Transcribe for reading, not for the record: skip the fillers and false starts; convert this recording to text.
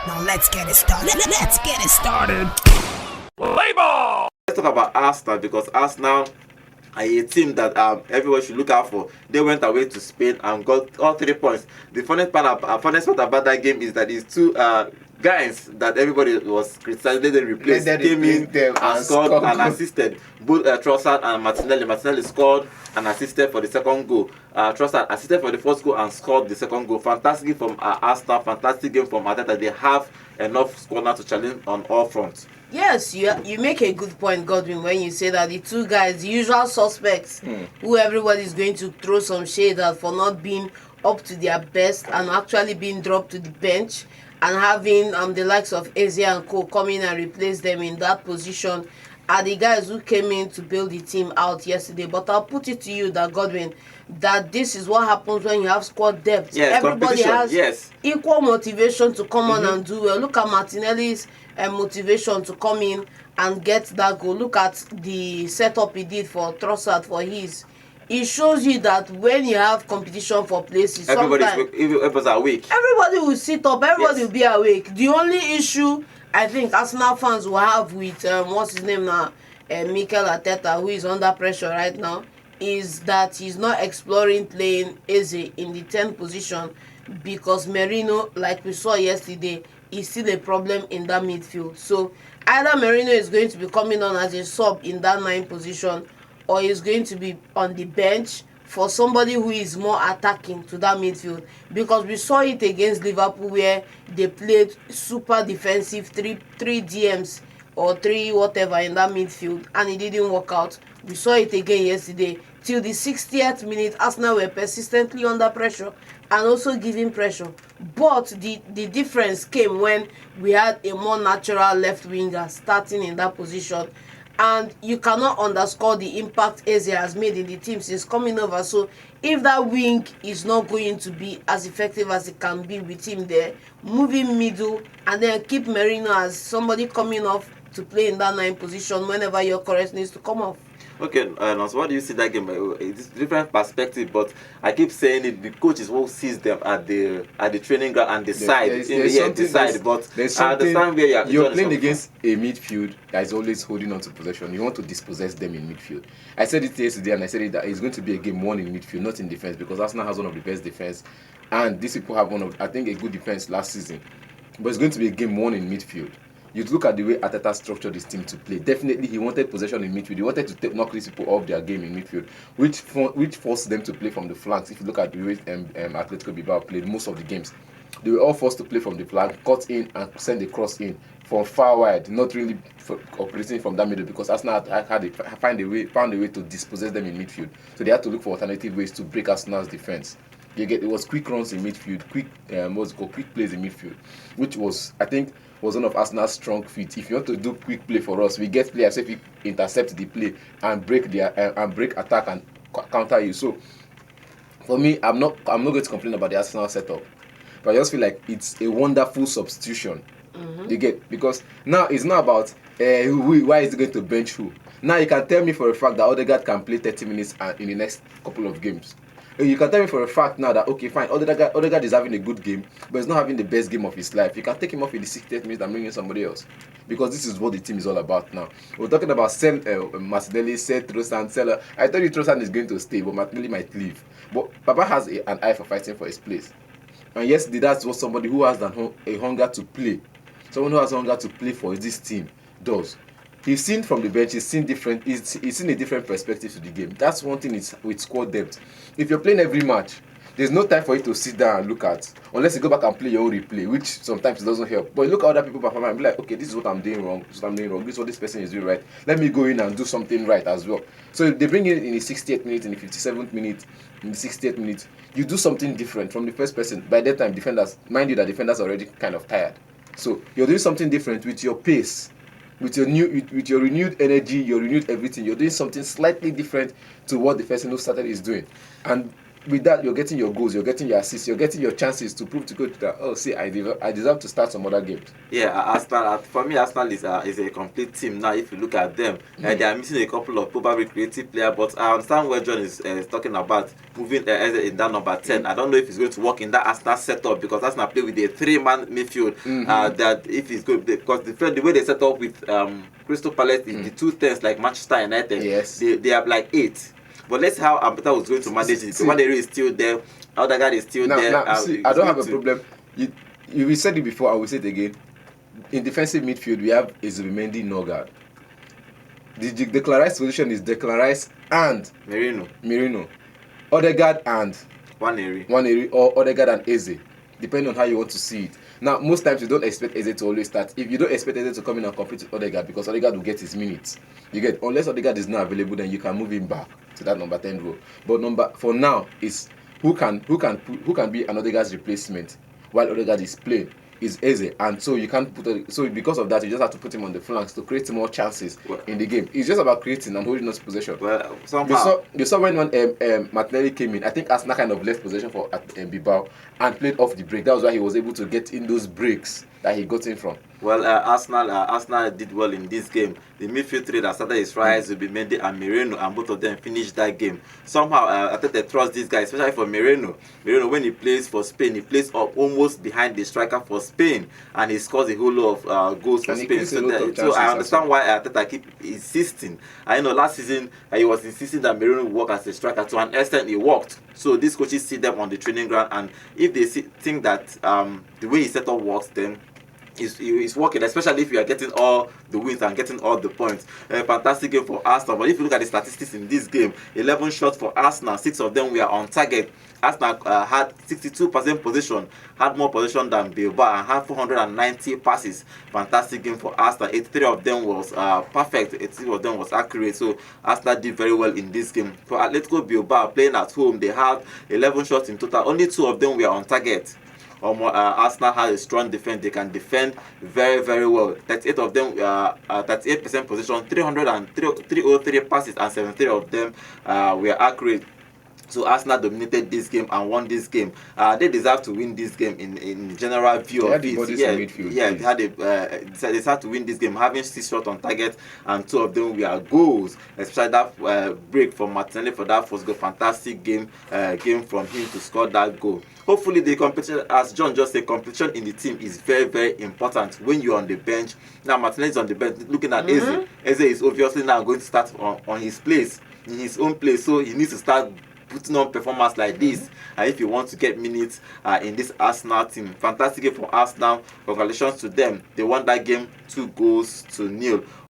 Now let's get it started. Let's get it started. BILBAO! Let's talk about Arsenal, because Arsenal are a team that everyone should look out for. They went away to Spain and got all 3 points. The funniest part about that game is that these two guys that everybody was criticizing, they replaced, came in and scored and assisted. Both Trossard and Martinelli. Martinelli scored and assisted for the second goal. Trossard assisted for the first goal and scored the second goal. Fantastic from Arsenal. Fantastic game from Arteta. They have enough score now to challenge on all fronts. Yes, you make a good point, Godwin, when you say that the two guys, the usual suspects, who everybody is going to throw some shade at for not being up to their best and actually being dropped to the bench, and having the likes of Eze and Co come in and replace them in that position, are the guys who came in to build the team out yesterday. But I'll put it to you that, Godwin, that this is what happens when you have squad depth. Yes, everybody has equal motivation to come on and do well. Look at Martinelli's motivation to come in and get that goal. Look at the setup he did for Trossard for his. It shows you that when you have competition for places, everybody's awake. Everybody will sit up. Everybody will be awake. The only issue I think Arsenal fans will have with what's his name now, Mikel Arteta, who is under pressure right now, is that he's not exploring playing Eze in the 10th position, because Merino, like we saw yesterday, is still a problem in that midfield. So either Merino is going to be coming on as a sub in that 9th position, or he's going to be on the bench for somebody who is more attacking to that midfield, because we saw it against Liverpool where they played super defensive, three DMs or three whatever in that midfield, and it didn't work out. We saw it again yesterday. Till the 60th minute, Arsenal were persistently under pressure and also giving pressure. But the difference came when we had a more natural left winger starting in that position. And you cannot underscore the impact Eze has made in the team since coming over. So if that wing is not going to be as effective as it can be with him there, move him middle and then keep Merino as somebody coming off to play in that 9th position whenever your correct needs to come off. Okay, so what do you see that game? It's different perspective, but I keep saying it. The coach is who sees them at the training ground and decide. But I understand where you're playing against a midfield that is always holding on to possession. You want to dispossess them in midfield. I said it yesterday, and I said it that it's going to be a game won in midfield, not in defense, because Arsenal has one of the best defense, and these people have one of, I think, a good defense last season. But it's going to be a game won in midfield. You look at the way Arteta structured his team to play. Definitely, he wanted possession in midfield. He wanted to knock these people off their game in midfield, which forced them to play from the flanks. If you look at the way Atletico Bilbao played most of the games, they were all forced to play from the flank, cut in and send a cross in from far wide, not really operating from that middle, because Arsenal found a way to dispossess them in midfield. So they had to look for alternative ways to break Arsenal's defense. It was quick runs in midfield, quick plays in midfield, which was, I think, was one of Arsenal's strong feet. If you want to do quick play for us, we get players if we intercept the play and break attack and counter you. So for me, I'm not going to complain about the Arsenal setup, but I just feel like it's a wonderful substitution. You get, because now it's not about why is he going to bench who. Now you can tell me for a fact that Odegaard can play 30 minutes in the next couple of games. You can tell me for a fact now that, okay, fine, Odegaard is having a good game, but he's not having the best game of his life. You can take him off in the 60th minute and bring in somebody else. Because this is what the team is all about now. We're talking about Martinelli, Trossard. I thought Trossard is going to stay, but Martinelli might leave. But Papa has an eye for fighting for his place. And yes, that's what somebody who has a hunger to play, someone who has hunger to play for this team does. He's seen from the bench, he's seen a different perspective to the game. That's one thing with squad depth. If you're playing every match, there's no time for you to sit down and look at, unless you go back and play your own replay, which sometimes doesn't help. But you look at other people perform and be like, okay, this is what I'm doing wrong, this is what this person is doing right. Let me go in and do something right as well. So if they bring it in the 68th minute, in the 57th minute, in the 60th minute, you do something different from the first person. By that time, defenders are already kind of tired. So you're doing something different with your pace. With your renewed energy, your renewed everything, you're doing something slightly different to what the person who started is doing. And with that, you're getting your goals, you're getting your assists, you're getting your chances to prove to coach that, oh, see, I deserve to start some other games. Yeah, Arsenal. For me, Arsenal is a complete team now. If you look at them, they are missing a couple of probably creative players. But I understand what John is talking about moving Eze in that number 10. I don't know if it's going to work in that Arsenal setup because Arsenal play with a 3-man midfield. That if it's good because the way they set up with Crystal Palace is the 2 10s like Manchester United. Yes, they have like 8. But let's see how Arteta was going to manage it. One area is still there, other guy is still there. Now, see, I don't have a problem. We said it before, I will say it again. In defensive midfield, we have Zubimendi, Norgard. The Declarized position is Declarized and Merino. Odegaard and Waneri or Odegaard and Eze, depending on how you want to see it. Now, most times you don't expect Eze to always start. If you don't expect Eze to come in and compete with Odegaard, because Odegaard will get his minutes. Unless Odegaard is not available, then you can move him back to that number 10 role. But for now is who can be an Odegaard's replacement while Odegaard is playing is Eze, and so you can't so because of that you just have to put him on the flanks to create more chances in the game. It's just about creating and holding on to possession. Well, somehow you saw when Martinelli came in, I think Arsenal kind of left possession for BILBAO and played off the break. That was why he was able to get in those breaks that he got in from. Well, Arsenal did well in this game. The midfield three that started his rise will be Mendy and Merino, and both of them finished that game. Somehow, I think they trust this guy, especially for Merino. Merino, when he plays for Spain, he plays almost behind the striker for Spain, and he scores a whole lot of goals for Spain. So I understand why Arteta keep insisting. I know last season he was insisting that Merino would work as a striker. To an extent, it worked. So these coaches see them on the training ground, and if they think that the way he set up works, then is working, especially if you are getting all the wins and getting all the points. Fantastic game for Arsenal. But if you look at the statistics in this game, 11 shots for Arsenal, 6 of them were on target. Arsenal had 62% possession, had more possession than BILBAO, and had 490 passes. Fantastic game for Arsenal. 83 of them was perfect, 83 of them was accurate. So Arsenal did very well in this game. For Atletico Bilbao, playing at home, they had 11 shots in total. Only 2 of them were on target. Arsenal has a strong defense. They can defend very, very well. 38 of them, 38% possession, 303 passes, and 73 of them were accurate. So Arsenal dominated this game and won this game. They deserve to win this game in general view of it. They deserve to win this game, having 6 shots on target and 2 of them were goals. Especially that break from Martinelli for that first goal. Fantastic game from him to score that goal. Hopefully the competition, as John just said, competition in the team is very, very important when you're on the bench. Now Martinelli is on the bench looking at Eze. Eze is obviously now going to start on his place, in his own place. So he needs to start putting on performance like this if you want to get minutes in this Arsenal team. Fantastic game for Arsenal. Congratulations to them. They won that game 2-0.